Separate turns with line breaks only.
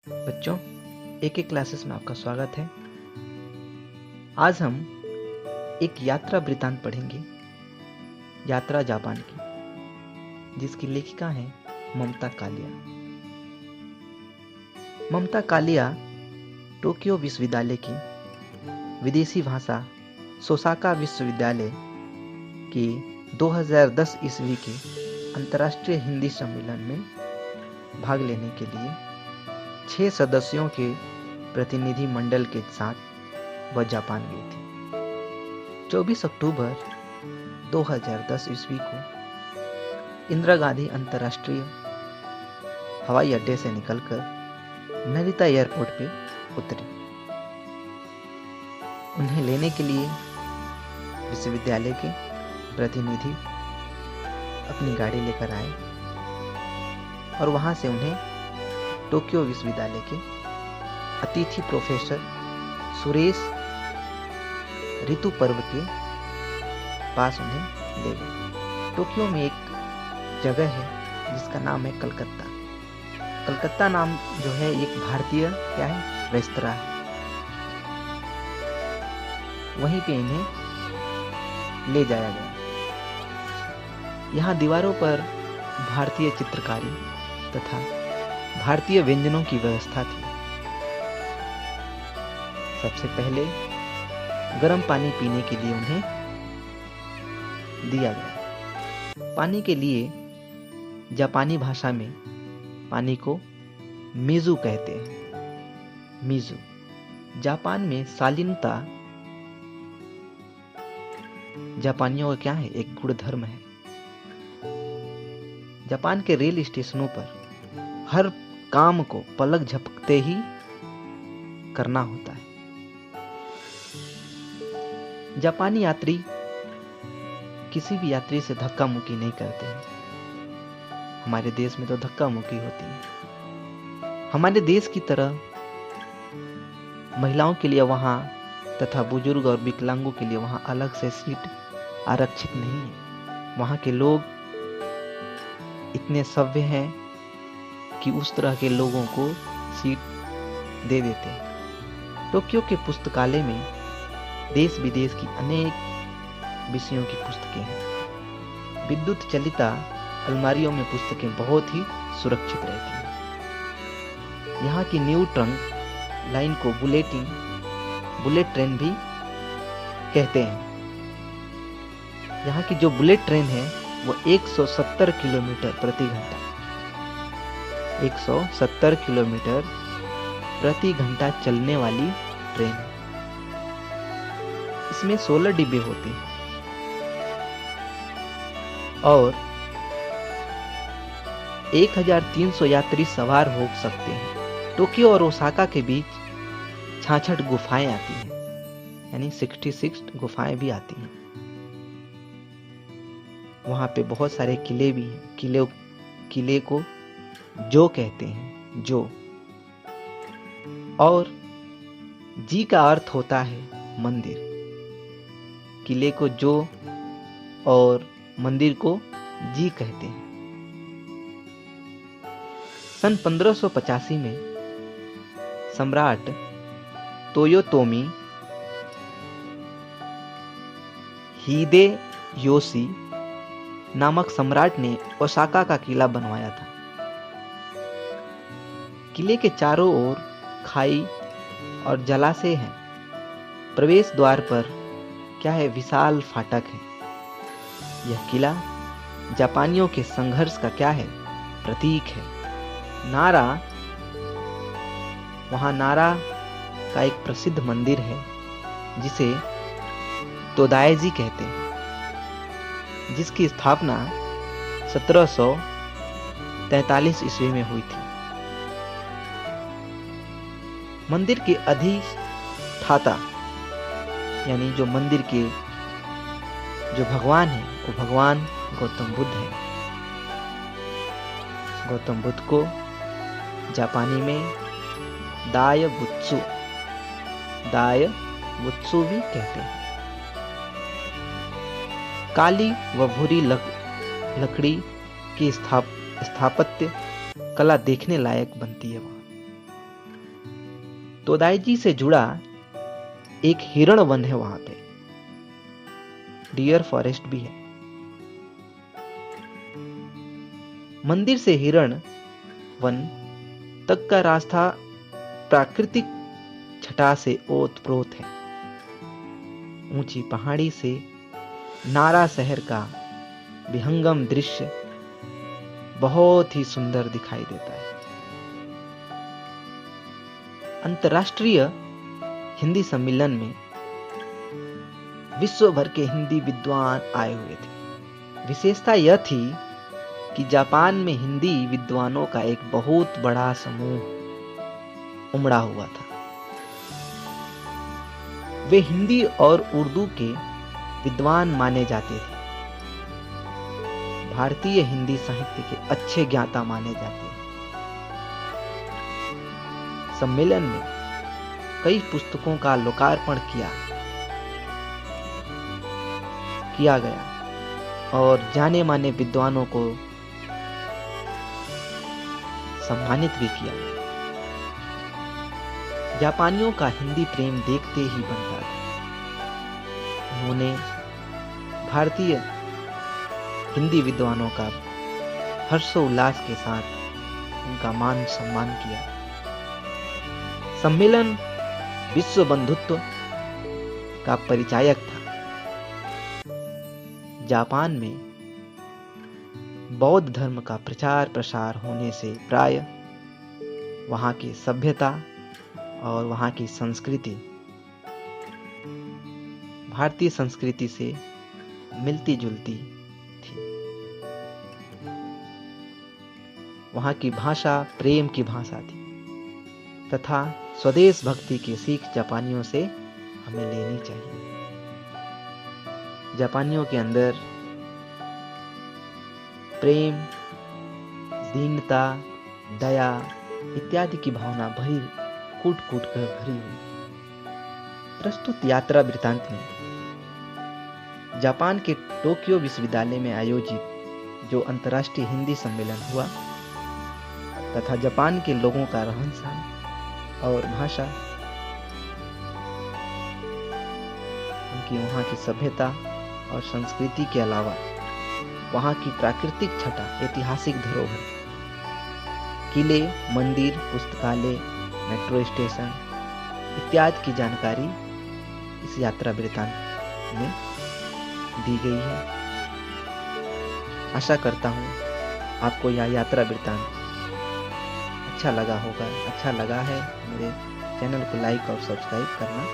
बच्चों, एक एक क्लासेस में आपका स्वागत है। आज हम एक यात्रा वृतांत पढ़ेंगे, यात्रा जापान की, जिसकी लेखिका है ममता कालिया। ममता कालिया टोक्यो विश्वविद्यालय की विदेशी भाषा सोसाका विश्वविद्यालय की 2010 ईस्वी के अंतर्राष्ट्रीय हिंदी सम्मेलन में भाग लेने के लिए 6 सदस्यों के प्रतिनिधि मंडल के साथ वह जापान गई थी। 24 अक्टूबर 2010 ईस्वी को इंदिरा गांधी अंतर्राष्ट्रीय हवाई अड्डे से निकलकर नरिता एयरपोर्ट पे उतरी। उन्हें लेने के लिए विश्वविद्यालय के प्रतिनिधि अपनी गाड़ी लेकर आए और वहां से उन्हें टोक्यो विश्वविद्यालय के अतिथि प्रोफेसर सुरेश ऋतु पर्व के पास उन्हें ले गए। टोक्यो में एक जगह है जिसका नाम है कलकत्ता। कलकत्ता नाम जो है एक भारतीय क्या है रेस्तरां है। वहीं पे इन्हें ले जाया गया। यहाँ दीवारों पर भारतीय चित्रकारी तथा भारतीय व्यंजनों की व्यवस्था थी। सबसे पहले गर्म पानी पीने के लिए उन्हें दिया गया। पानी के लिए जापानी भाषा में पानी को मिजू कहते हैं। मिजू जापान में शालीनता जापानियों का क्या है, एक गुणधर्म है। जापान के रेल स्टेशनों पर हर काम को पलक झपकते ही करना होता है। जापानी यात्री किसी भी यात्री से धक्का मुक्की नहीं करते हैं। हमारे देश में तो धक्का मुक्की होती है। हमारे देश की तरह महिलाओं के लिए वहां तथा बुजुर्ग और विकलांगों के लिए वहां अलग से सीट आरक्षित नहीं है। वहां के लोग इतने सभ्य हैं कि उस तरह के लोगों को सीट दे देते हैं। टोक्यो के पुस्तकालय में देश विदेश की अनेक विषयों की पुस्तकें हैं। विद्युत चलिता अलमारियों में पुस्तकें बहुत ही सुरक्षित रहती हैं। यहाँ की न्यू ट्रंक लाइन को बुलेट ट्रेन भी कहते हैं। यहाँ की जो बुलेट ट्रेन है वो 170 किलोमीटर प्रति घंटा 170 किलोमीटर प्रति घंटा चलने वाली ट्रेन है। इसमें 16 डिब्बे होते हैं और 1300 यात्री सवार हो सकते हैं। टोक्यो और ओसाका के बीच 66 गुफाएं आती हैं, यानी 66 गुफाएं भी आती हैं। वहां पे बहुत सारे किले भी हैं। किले को जो कहते हैं, जो, और जी का अर्थ होता है मंदिर। किले को जो और मंदिर को जी कहते हैं। सन 1585 में सम्राट तोयोतोमी हिदेयोशी नामक सम्राट ने ओसाका का किला बनवाया था। किले के चारों ओर खाई और जलाशय हैं। प्रवेश द्वार पर क्या है, विशाल फाटक है। यह किला जापानियों के संघर्ष का क्या है, प्रतीक है। वहां नारा का एक प्रसिद्ध मंदिर है जिसे तोदाएजी कहते हैं, जिसकी स्थापना 1743 ईस्वी में हुई थी। मंदिर के अधिष्ठाता यानी जो मंदिर के जो भगवान है वो भगवान गौतम बुद्ध है। गौतम बुद्ध को जापानी में दाय बुत्सु भी कहते हैं। काली व भूरी लकड़ी की स्थापत्य कला देखने लायक बनती है। वहां तोदाई से जुड़ा एक हिरण वन है वहां पे, डियर फॉरेस्ट भी है। मंदिर से हिरण वन तक का रास्ता प्राकृतिक छटा से ओत-प्रोत है। ऊंची पहाड़ी से नारा शहर का विहंगम दृश्य बहुत ही सुंदर दिखाई देता है। अंतर्राष्ट्रीय हिंदी सम्मेलन में विश्व भर के हिंदी विद्वान आए हुए थे। विशेषता यह थी कि जापान में हिंदी विद्वानों का एक बहुत बड़ा समूह उमड़ा हुआ था। वे हिंदी और उर्दू के विद्वान माने जाते थे। भारतीय हिंदी साहित्य के अच्छे ज्ञाता माने जाते हैं। सम्मेलन में कई पुस्तकों का लोकार्पण किया गया और जाने माने विद्वानों को सम्मानित भी किया गया। जापानियों का हिंदी प्रेम देखते ही बनता था। उन्होंने भारतीय हिंदी विद्वानों का हर्षोल्लास के साथ उनका मान सम्मान किया। सम्मेलन विश्व बंधुत्व का परिचायक था। जापान में बौद्ध धर्म का प्रचार प्रसार होने से प्राय वहां की सभ्यता और वहां की संस्कृति भारतीय संस्कृति से मिलती जुलती थी। वहां की भाषा प्रेम की भाषा थी तथा स्वदेश भक्ति की सीख जापानियों से हमें लेनी चाहिए। जापानियों के अंदर प्रेम, दीनता, दया इत्यादि की भावना कूट कूट कर भरी हुई। प्रस्तुत यात्रा वृत्तांत में जापान के टोक्यो विश्वविद्यालय में आयोजित जो अंतर्राष्ट्रीय हिंदी सम्मेलन हुआ तथा जापान के लोगों का रहन सहन और भाषा, उनकी वहां की सभ्यता और संस्कृति के अलावा वहां की प्राकृतिक छटा, ऐतिहासिक धरोहर, किले, मंदिर, पुस्तकालय, मेट्रो स्टेशन इत्यादि की जानकारी इस यात्रा वृत्तांत में दी गई है। आशा करता हूं आपको यह यात्रा वृत्तांत अच्छा लगा होगा। अच्छा लगा है मेरे चैनल को लाइक और सब्सक्राइब करना